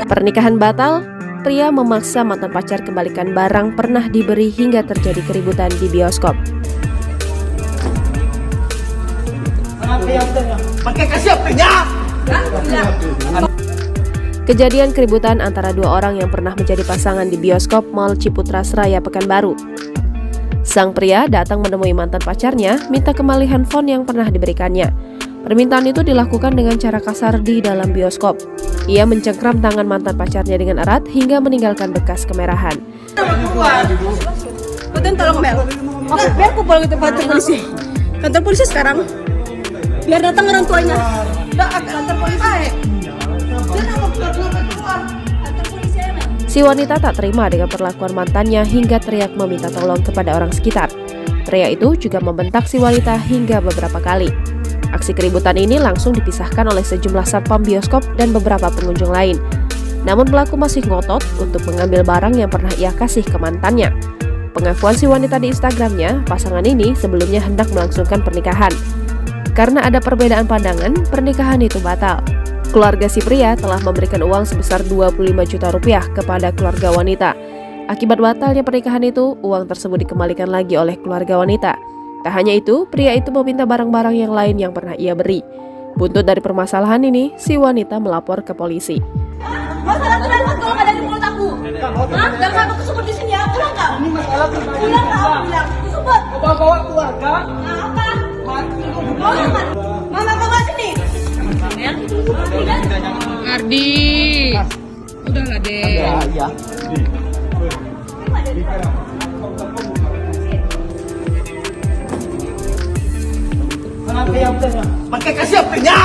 Pernikahan batal, pria memaksa mantan pacar kembalikan barang pernah diberi hingga terjadi keributan di bioskop. Kejadian keributan antara dua orang yang pernah menjadi pasangan di bioskop Mall Ciputra Seraya Pekanbaru. Sang pria datang menemui mantan pacarnya, minta kembali handphone yang pernah diberikannya. Permintaan itu dilakukan dengan cara kasar di dalam bioskop. Ia mencengkram tangan mantan pacarnya dengan erat hingga meninggalkan bekas kemerahan. Betul, tolong Mel. Biar aku pulang ke kantor polisi. Kantor polisi sekarang. Biar datang orang tuanya. Kantor polisi. Si wanita tak terima dengan perlakuan mantannya hingga teriak meminta tolong kepada orang sekitar. Pria itu juga membentak si wanita hingga beberapa kali. Aksi keributan ini langsung dipisahkan oleh sejumlah satpam bioskop dan beberapa pengunjung lain. Namun pelaku masih ngotot untuk mengambil barang yang pernah ia kasih ke mantannya. Pengakuan si wanita di Instagramnya, pasangan ini sebelumnya hendak melangsungkan pernikahan. Karena ada perbedaan pandangan, pernikahan itu batal. Keluarga si pria telah memberikan uang sebesar 25 juta rupiah kepada keluarga wanita. Akibat batalnya pernikahan itu, uang tersebut dikembalikan lagi oleh keluarga wanita. Tak hanya itu, pria itu meminta barang-barang yang lain yang pernah ia beri. Buntut dari permasalahan ini, si wanita melapor ke polisi. Masalah kenapa kalau ada di mulut aku? Hah? Jangan aku kesebut di sini ya, pulang kak? Ini masalah pribadi. Pulang kak, aku bilang. Kesebut. Bawa keluarga. Apa? Mama bawa sini. Ardi, udahlah deh. Iya. Pakai kasih apa-nya?